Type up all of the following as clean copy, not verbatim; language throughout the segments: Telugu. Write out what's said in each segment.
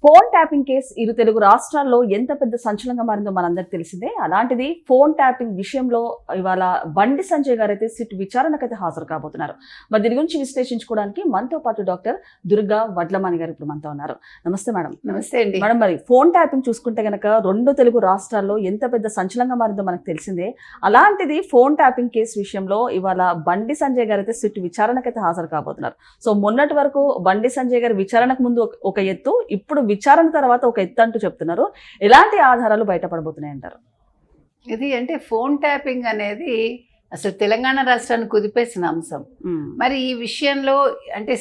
ఫోన్ ట్యాపింగ్ కేసు ఇరు తెలుగు రాష్ట్రాల్లో ఎంత పెద్ద సంచలనంగా మారిందో మనందరికి తెలిసిందే. అలాంటిది ఫోన్ ట్యాపింగ్ విషయంలో ఇవాళ బండి సంజయ్ గారు అయితే సిట్ విచారణకైతే హాజరు కాబోతున్నారు. మరి దీని గురించి విశ్లేషించుకోవడానికి మనతో పాటు డాక్టర్ దుర్గా వడ్లమాని గారు ఇప్పుడు మనతో ఉన్నారు. నమస్తే మేడం. నమస్తే అండి మేడం, మరి ఫోన్ ట్యాపింగ్ చూసుకుంటే గనక రెండు తెలుగు రాష్ట్రాల్లో ఎంత పెద్ద సంచలనంగా మారిందో మనకు తెలిసిందే. అలాంటిది ఫోన్ ట్యాపింగ్ కేసు విషయంలో ఇవాళ బండి సంజయ్ గారు అయితే సిట్ విచారణకైతే హాజరు కాబోతున్నారు. సో మొన్నటి వరకు బండి సంజయ్ గారు విచారణకు ముందు ఒక ఎత్తు, ఇప్పుడు విచారణ తర్వాత ఒక ఎత్తు అంటూ చెప్తున్నారు. ఎలాంటి ఆధారాలు బయటపడబోతున్నాయి అంటారు? ఇది అంటే ఫోన్ ట్యాపింగ్ అనేది అసలు తెలంగాణ రాష్ట్రాన్ని కుదిపేసిన అంశం. మరి ఈ విషయంలో అంటే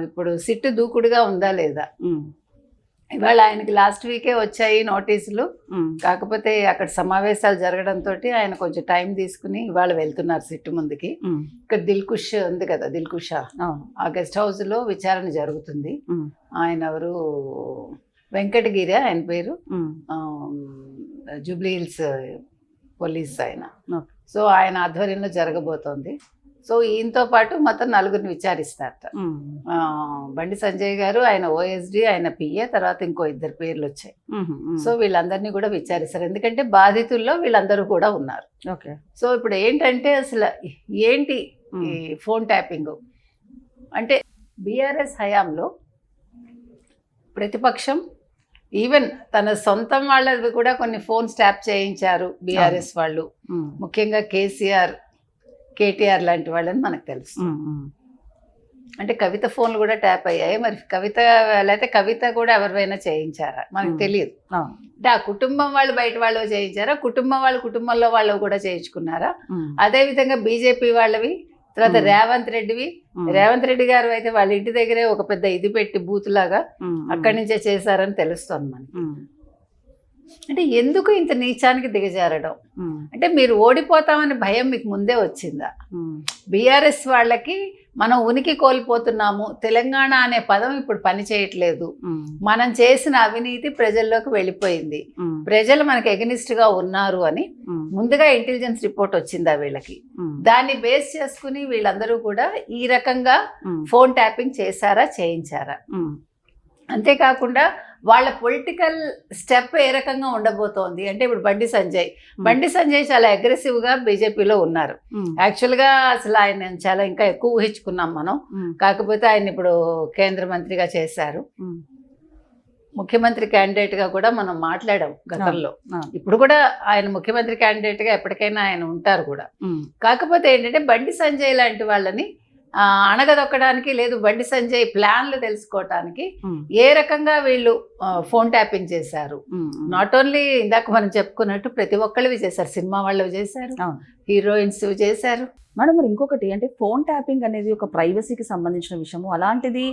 ఇప్పుడు సిట్టు దూకుడుగా ఉందా లేదా? ఇవాళ ఆయనకి లాస్ట్ వీకే వచ్చాయి నోటీసులు. కాకపోతే అక్కడ సమావేశాలు జరగడంతో ఆయన కొంచెం టైం తీసుకుని ఇవాళ వెళ్తున్నారు సిట్టు ముందుకి. ఇక్కడ దిల్కుష్ ఉంది కదా, దిల్కుషా, ఆ గెస్ట్ హౌస్ లో విచారణ జరుగుతుంది. ఆయన ఎవరు, వెంకటగిరి ఆయన పేరు, జూబ్లీ హిల్స్ పోలీస్ ఆయన. సో ఆయన ఆధ్వర్యంలో జరగబోతోంది. సో ఈయనతో పాటు మొత్తం నలుగురిని విచారిస్తారట. బండి సంజయ్ గారు, ఆయన ఓఎస్డి, ఆయన పిఏ, తర్వాత ఇంకో ఇద్దరు పేర్లు వచ్చాయి. సో వీళ్ళందరినీ కూడా విచారిస్తారు, ఎందుకంటే బాధితుల్లో వీళ్ళందరూ కూడా ఉన్నారు. సో ఇప్పుడు ఏంటంటే అసలు ఏంటి ఈ ఫోన్ ట్యాపింగ్ అంటే, బీఆర్ఎస్ హయాంలో ప్రతిపక్షం ఈవెన్ తన సొంతం వాళ్ళవి కూడా కొన్ని ఫోన్స్ ట్యాప్ చేయించారు బీఆర్ఎస్ వాళ్ళు. ముఖ్యంగా కేసీఆర్, కేటీఆర్ లాంటి వాళ్ళని మనకు తెలుసు. అంటే కవిత ఫోన్లు కూడా ట్యాప్ అయ్యాయి. మరి కవిత లేకపోతే కవిత కూడా ఎవరివైనా చేయించారా మనకు తెలియదు. అంటే ఆ కుటుంబం వాళ్ళు బయట వాళ్ళు చేయించారా, కుటుంబం వాళ్ళు కుటుంబంలో వాళ్ళు కూడా చేయించుకున్నారా? అదే విధంగా బీజేపీ వాళ్ళవి, తర్వాత రేవంత్ రెడ్డి గారు అయితే వాళ్ళ ఇంటి దగ్గరే ఒక పెద్ద ఇది పెట్టి బూత్ లాగా అక్కడి నుంచే చేశారని తెలుస్తుంది మనకి. అంటే ఎందుకు ఇంత నీచానికి దిగజారడం? అంటే మీరు ఓడిపోతామని భయం మీకు ముందే వచ్చిందా? బీఆర్ఎస్ వాళ్ళకి మనం ఉనికి కోల్పోతున్నాము, తెలంగాణ అనే పదం ఇప్పుడు పని చేయట్లేదు, మనం చేసిన అవినీతి ప్రజల్లోకి వెళ్ళిపోయింది, ప్రజలు మనకి ఎగనిస్ట్ గా ఉన్నారు అని ముందుగా ఇంటెలిజెన్స్ రిపోర్ట్ వచ్చిందా వీళ్ళకి? దాన్ని బేస్ చేసుకుని వీళ్ళందరూ కూడా ఈ రకంగా ఫోన్ ట్యాపింగ్ చేశారా, చేయించారా? అంతేకాకుండా వాళ్ళ పొలిటికల్ స్టెప్ ఏ రకంగా ఉండబోతోంది అంటే, ఇప్పుడు బండి సంజయ్ చాలా అగ్రెసివ్గా బీజేపీలో ఉన్నారు. యాక్చువల్గా అసలు ఆయన చాలా ఇంకా ఎక్కువ ఊహించుకున్నాం మనం. కాకపోతే ఆయన ఇప్పుడు కేంద్ర మంత్రిగా చేశారు, ముఖ్యమంత్రి క్యాండిడేట్గా కూడా మనం మాట్లాడాం గతంలో. ఇప్పుడు కూడా ఆయన ముఖ్యమంత్రి క్యాండిడేట్గా ఎప్పటికైనా ఆయన ఉంటారు కూడా. కాకపోతే ఏంటంటే బండి సంజయ్ లాంటి వాళ్ళని అణగదొక్కడానికి, లేదు బండి సంజయ్ ప్లాన్లు తెలుసుకోవటానికి ఏ రకంగా వీళ్ళు ఫోన్ ట్యాపింగ్ చేశారు. నాట్ ఓన్లీ ఇందాక మనం చెప్పుకున్నట్టు ప్రతి ఒక్కళ్ళవి చేశారు, సినిమా వాళ్ళవి చేశారు, హీరోయిన్స్ చేశారు. మేడం, మరి ఇంకొకటి అంటే, ఫోన్ ట్యాపింగ్ అనేది ఒక ప్రైవసీకి సంబంధించిన విషయము. అలాంటిది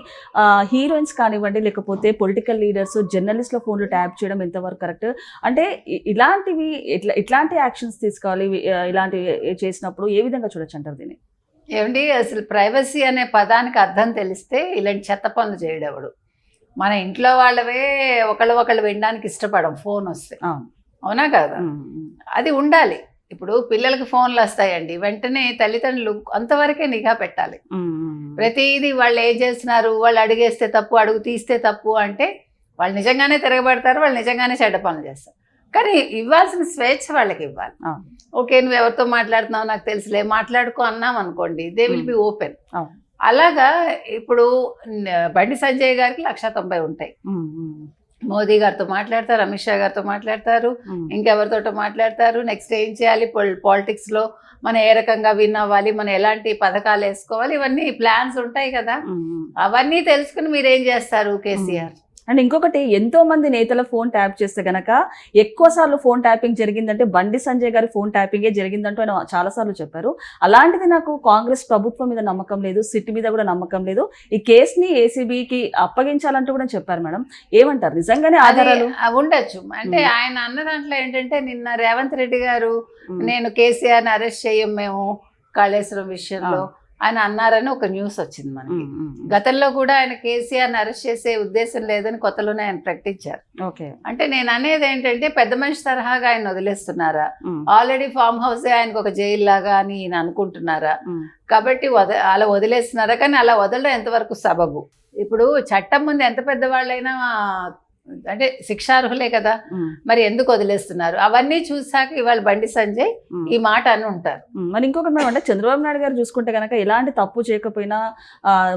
హీరోయిన్స్ కానివ్వండి, లేకపోతే పొలిటికల్ లీడర్స్, జర్నలిస్ట్ల ఫోన్లు ట్యాప్ చేయడం ఎంతవరకు కరెక్ట్? అంటే ఇలాంటివి ఇట్లాంటి యాక్షన్స్ తీసుకోవాలి, ఇలాంటివి చేసినప్పుడు ఏ విధంగా చూడొచ్చు అంటారు దీన్ని? ఏమండి, అసలు ప్రైవసీ అనే పదానికి అర్థం తెలిస్తే ఇలాంటి చెత్త పనులు చేయడేవాడు. మన ఇంట్లో వాళ్ళవే ఒకళ్ళు వినడానికి ఇష్టపడం ఫోన్ వస్తే, అవునా కదా? అది ఉండాలి. ఇప్పుడు పిల్లలకి ఫోన్లు వస్తాయండి, వెంటనే తల్లిదండ్రులు అంతవరకే నిఘా పెట్టాలి. ప్రతిదీ వాళ్ళు ఏం చేస్తున్నారు, వాళ్ళు అడిగేస్తే తప్పు, అడుగు తీస్తే తప్పు అంటే వాళ్ళు నిజంగానే తిరగబడతారు, వాళ్ళు నిజంగానే చెడ్డ పనులు చేస్తారు. కానీ ఇవ్వాల్సిన స్వేచ్ఛ వాళ్ళకి ఇవ్వాలి. ఓకే, నువ్వు ఎవరితో మాట్లాడుతున్నావు నాకు తెలుసులే, మాట్లాడుకో అన్నాం అనుకోండి, దే విల్ బి ఓపెన్. అలాగా ఇప్పుడు బండి సంజయ్ గారికి 190 ఉంటాయి. మోదీ గారితో మాట్లాడతారు, అమిత్ షా గారితో మాట్లాడతారు, ఇంకెవరితోటో మాట్లాడతారు. నెక్స్ట్ ఏం చేయాలి, పాలిటిక్స్ లో మనం ఏ రకంగా విన్ అవ్వాలి, మనం ఎలాంటి పథకాలు వేసుకోవాలి, ఇవన్నీ ప్లాన్స్ ఉంటాయి కదా. అవన్నీ తెలుసుకుని మీరు ఏం చేస్తారు కేసీఆర్? అండ్ ఇంకొకటి, ఎంతో మంది నేతల ఫోన్ ట్యాప్ చేస్తే గనక ఎక్కువ సార్లు ఫోన్ ట్యాపింగ్ జరిగిందంటే బండి సంజయ్ గారి ఫోన్ ట్యాపింగే జరిగిందంటూ ఆయన చాలా సార్లు చెప్పారు. అలాంటిది నాకు కాంగ్రెస్ ప్రభుత్వం మీద నమ్మకం లేదు, సిట్ మీద కూడా నమ్మకం లేదు, ఈ కేసుని ఏసీబీకి అప్పగించాలంటూ కూడా చెప్పారు. మేడం, ఏమంటారు? నిజంగానే ఆధారాలు ఉండొచ్చు. అంటే ఆయన అన్న దాంట్లో ఏంటంటే, నిన్న రేవంత్ రెడ్డి గారు నేను కేసీఆర్ని అరెస్ట్ చేయం మేము కాళేశ్వరం విషయంలో ఆయన అన్నారని ఒక న్యూస్ వచ్చింది మనకి. గతంలో కూడా ఆయన కేసీఆర్ని అరెస్ట్ చేసే ఉద్దేశం లేదని కొత్తలోనే ఆయన ప్రకటించారు. అంటే నేను అనేది ఏంటంటే, పెద్ద మనిషి తరహాగా ఆయన వదిలేస్తున్నారా? ఆల్రెడీ ఫామ్ హౌస్ ఆయనకు ఒక జైలు లాగా అని ఈయన అనుకుంటున్నారా? కాబట్టి అలా వదిలేస్తున్నారా? కానీ అలా వదలడం ఎంతవరకు సబబు? ఇప్పుడు చట్టం ముందు ఎంత పెద్దవాళ్ళైనా అంటే శిక్షార్హులే కదా, మరి ఎందుకు వదిలేస్తున్నారు? అవన్నీ చూసాక ఇవాళ బండి సంజయ్ ఈ మాట అని ఉంటారు. మరి ఇంకొకటి మేడం, అంటే చంద్రబాబు నాయుడు గారు చూసుకుంటే కనుక ఎలాంటి తప్పు చేయకపోయినా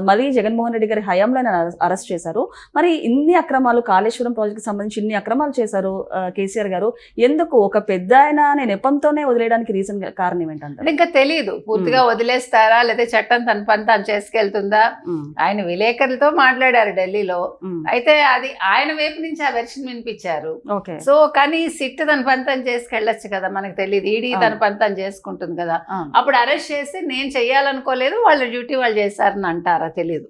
మరీ జగన్మోహన్ రెడ్డి గారి హయాంలో అరెస్ట్ చేశారు. మరి ఇన్ని అక్రమాలు, కాళేశ్వరం ప్రాజెక్ట్ సంబంధించి ఇన్ని అక్రమాలు చేశారు కేసీఆర్ గారు, ఎందుకు ఒక పెద్ద ఆయన నెపంతోనే వదిలేయడానికి రీజన్ కారణం ఏంటంటే ఇంకా తెలియదు పూర్తిగా వదిలేస్తారా లేదా చట్టం తన పని తాను చేసుకెళ్తుందా. ఆయన విలేకరులతో మాట్లాడారు ఢిల్లీలో, అయితే అది ఆయన వైపు నుంచి ఆ వెర్షన్ వినిపించారు. సో కానీ సిట్ తన పని తను చేసుకెళ్ళొచ్చు కదా, మనకు తెలియదు. ఈడీ తన పని తను చేసుకుంటుంది కదా, అప్పుడు అరెస్ట్ చేసి నేను చెయ్యాలనుకోలేదు, వాళ్ళ డ్యూటీ వాళ్ళు చేశారని అంటారా, తెలియదు.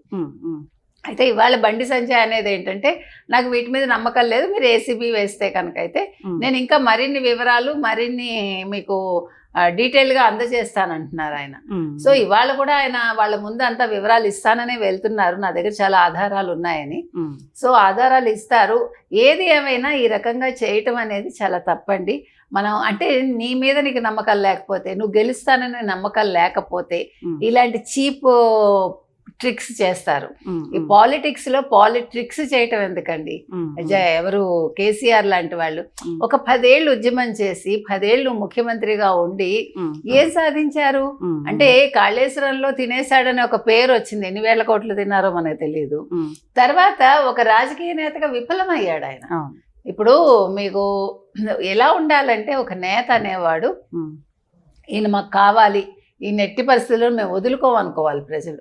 అయితే ఇవాళ బండి సంజయ్ అనేది ఏంటంటే, నాకు వీటి మీద నమ్మకం లేదు, మీరు ఏసీబీ వేస్తే కనుక అయితే నేను ఇంకా మరిన్ని వివరాలు మరిన్ని మీకు డీటెయిల్గా అందజేస్తానంటున్నారు ఆయన. సో ఇవాళ కూడా ఆయన వాళ్ళ ముందు అంతా వివరాలు ఇస్తాననే వెళ్తున్నారు, నా దగ్గర చాలా ఆధారాలు ఉన్నాయని. సో ఆధారాలు ఇస్తారు. ఏది ఏమైనా ఈ రకంగా చేయటం అనేది చాలా తప్పండి. మనం అంటే నీ మీద నీకు నమ్మకం లేకపోతే, నువ్వు గెలుస్తాననే నమ్మకం లేకపోతే ఇలాంటి చీప్ ట్రిక్స్ చేస్తారు. ఈ పాలిటిక్స్ లో పాలిట్రిక్స్ చేయటం ఎందుకండి? ఎవరు కేసీఆర్ లాంటి వాళ్ళు ఒక 10 ఏళ్ళు ఉద్యమం చేసి 10 ఏళ్ళు ముఖ్యమంత్రిగా ఉండి ఏం సాధించారు అంటే, కాళేశ్వరంలో తినేశాడని ఒక పేరు వచ్చింది. ఎన్ని వేల కోట్లు తిన్నారో మనకు తెలియదు. తర్వాత ఒక రాజకీయ నేతగా విఫలమయ్యాడు ఆయన. ఇప్పుడు మీకు ఎలా ఉండాలంటే, ఒక నేత అనేవాడు ఈయన మాకు కావాలి, ఈ నెట్టి పరిస్థితుల్లో మేము వదులుకోమనుకోవాలి ప్రజలు.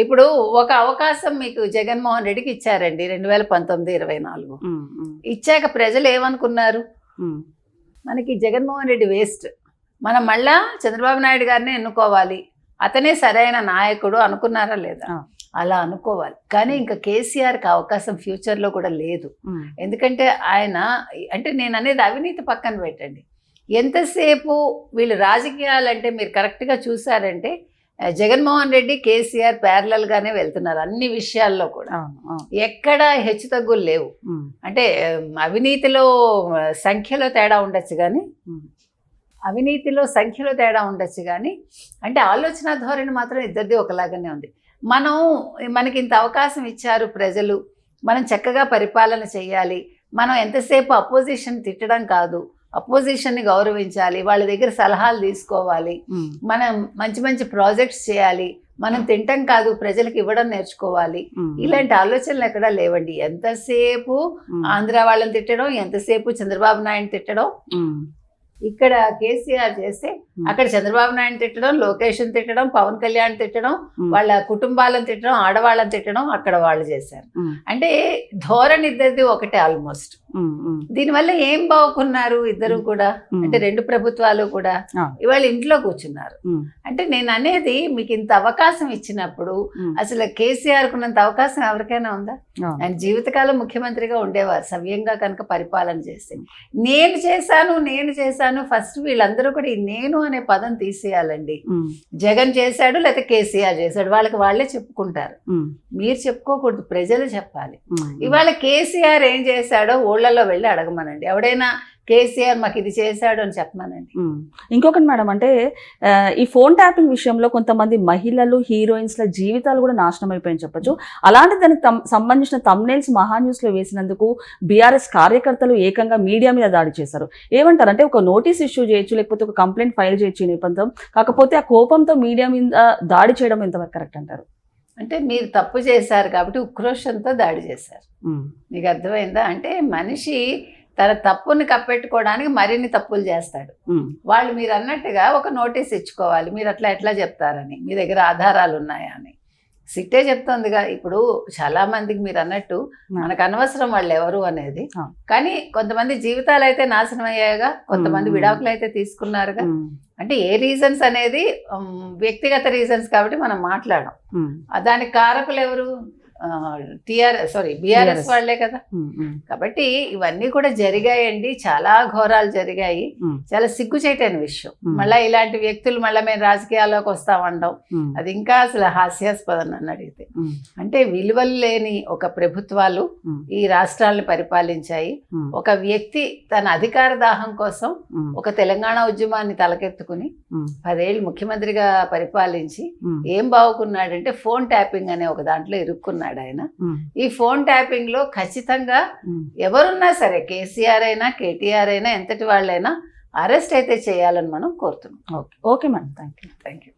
ఇప్పుడు ఒక అవకాశం మీకు జగన్మోహన్ రెడ్డికి ఇచ్చారండి 2019-24. ఇచ్చాక ప్రజలు ఏమనుకున్నారు, మనకి జగన్మోహన్ రెడ్డి వేస్ట్, మనం మళ్ళా చంద్రబాబు నాయుడు గారిని ఎన్నుకోవాలి, అతనే సరైన నాయకుడు అనుకున్నారా లేదా? అలా అనుకోవాలి. కానీ ఇంకా కేసీఆర్కి అవకాశం ఫ్యూచర్లో కూడా లేదు. ఎందుకంటే ఆయన అంటే, నేను అనేది అవినీతి పక్కన పెట్టండి, ఎంతసేపు వీళ్ళు రాజకీయాలంటే మీరు కరెక్ట్గా చూసారంటే జగన్మోహన్ రెడ్డి కేసీఆర్ ప్యారలల్గానే వెళ్తున్నారు అన్ని విషయాల్లో కూడా. ఎక్కడ హెచ్చు తగ్గులు లేవు. అంటే అవినీతిలో సంఖ్యలో తేడా ఉండొచ్చు కానీ అంటే ఆలోచన ధోరణి మాత్రం ఇద్దరిది ఒకలాగానే ఉంది. మనకి ఇంత అవకాశం ఇచ్చారు ప్రజలు, మనం చక్కగా పరిపాలన చేయాలి, మనం ఎంతసేపు అపోజిషన్ తిట్టడం కాదు, అపోజిషన్ని గౌరవించాలి, వాళ్ళ దగ్గర సలహాలు తీసుకోవాలి, మనం మంచి మంచి ప్రాజెక్ట్స్ చేయాలి, మనం తింటాం కాదు ప్రజలకు ఇవ్వడం నేర్చుకోవాలి. ఇలాంటి ఆలోచనలు ఎక్కడా లేవండి. ఎంతసేపు ఆంధ్ర వాళ్ళని తిట్టడం, ఎంతసేపు చంద్రబాబు నాయుడు తిట్టడం. ఇక్కడ కేసీఆర్ చేస్తే అక్కడ చంద్రబాబు నాయుడు తిట్టడం, లోకేష్ని తిట్టడం, పవన్ కళ్యాణ్ తిట్టడం, వాళ్ళ కుటుంబాలను తిట్టడం, ఆడవాళ్ళని తిట్టడం అక్కడ వాళ్ళు చేశారు. అంటే ధోరణి ఇద్దరిది ఒకటే ఆల్మోస్ట్. దీనివల్ల ఏం బాగుకున్నారు ఇద్దరు కూడా అంటే, 2 ప్రభుత్వాలు కూడా ఇవాళ ఇంట్లో కూర్చున్నారు. అంటే నేను అనేది, మీకు ఇంత అవకాశం ఇచ్చినప్పుడు అసలు కేసీఆర్ కున్నంత అవకాశం ఎవరికైనా ఉందా? ఆయన జీవితకాలం ముఖ్యమంత్రిగా ఉండేవారు సవ్యంగా కనుక పరిపాలన చేస్తే. నేను చేశాను ఫస్ట్ వీళ్ళందరూ కూడా ఈ నేను అనే పదం తీసేయాలండి. జగన్ చేశాడు లేకపోతే కేసీఆర్ చేశాడు, వాళ్ళకి వాళ్ళే చెప్పుకుంటారు, మీరు చెప్పుకోకూడదు, ప్రజలు చెప్పాలి. ఇవాళ కేసీఆర్ ఏం చేశాడో ఊళ్ళల్లో వెళ్ళి అడగమనండి. ఎవడైనా కేసీఆర్ మాకు ఇది చేశాడు అని చెప్పమనండి. ఇంకొకటి మేడం, అంటే ఈ ఫోన్ ట్యాపింగ్ విషయంలో కొంతమంది మహిళలు, హీరోయిన్స్ల జీవితాలు కూడా నాశనం అయిపోయింది చెప్పొచ్చు. అలాంటి దానికి సంబంధించిన థంబ్నెయిల్స్ మహాన్యూస్ లో వేసినందుకు బీఆర్ఎస్ కార్యకర్తలు ఏకంగా మీడియా మీద దాడి చేశారు. ఏమంటారు అంటే, ఒక నోటీస్ ఇష్యూ చేయొచ్చు, లేకపోతే ఒక కంప్లైంట్ ఫైల్ చేయొచ్చు ఈ నేపథ్యం, కాకపోతే ఆ కోపంతో మీడియా మీద దాడి చేయడం ఎంతవరకు కరెక్ట్ అంటారు? అంటే మీరు తప్పు చేశారు కాబట్టి ఉక్రోషంతో దాడి చేశారు. మీకు అర్థమైందా? అంటే మనిషి తన తప్పుని కప్పెట్టుకోవడానికి మరిన్ని తప్పులు చేస్తాడు. వాళ్ళు మీరు అన్నట్టుగా ఒక నోటీస్ ఇచ్చుకోవాలి, మీరు అట్లా ఎట్లా చెప్తారని, మీ దగ్గర ఆధారాలు ఉన్నాయా అని. సిట్టే చెప్తుందిగా. ఇప్పుడు చాలా మందికి మీరు అన్నట్టు మనకు అనవసరం వాళ్ళు ఎవరు అనేది, కానీ కొంతమంది జీవితాలు అయితే నాశనం అయ్యాయిగా, కొంతమంది విడాకులు అయితే తీసుకున్నారుగా. అంటే ఏ రీజన్స్ అనేది వ్యక్తిగత రీజన్స్ కాబట్టి మనం మాట్లాడం. దానికి కారకులు ఎవరు? బీఆర్ఎస్ వాళ్లే కదా. కాబట్టి ఇవన్నీ కూడా జరిగాయండి, చాలా ఘోరాలు జరిగాయి. చాలా సిగ్గుచేటైన విషయం. మళ్ళీ ఇలాంటి వ్యక్తులు మళ్ళీ మేము రాజకీయాల్లోకి వస్తామంటాం, అది ఇంకా అసలు హాస్యాస్పదం నన్ను అడిగితే. అంటే విలువలు లేని ఒక ప్రభుత్వాలు ఈ రాష్ట్రాలను పరిపాలించాయి. ఒక వ్యక్తి తన అధికార దాహం కోసం ఒక తెలంగాణ ఉద్యమాన్ని తలకెత్తుకుని 10 ఏళ్ళు ముఖ్యమంత్రిగా పరిపాలించి ఏం బాగుకున్నాడంటే, ఫోన్ ట్యాపింగ్ అనే ఒక దాంట్లో ఇరుక్కున్నాడు. అన్నాడు ఆయన. ఈ ఫోన్ ట్యాపింగ్ లో ఖచ్చితంగా ఎవరున్నా సరే, కేసీఆర్ అయినా కేటీఆర్ అయినా ఎంతటి వాళ్ళైనా అరెస్ట్ అయితే చేయాలని మనం కోరుతున్నాం. Okay madam, thank you.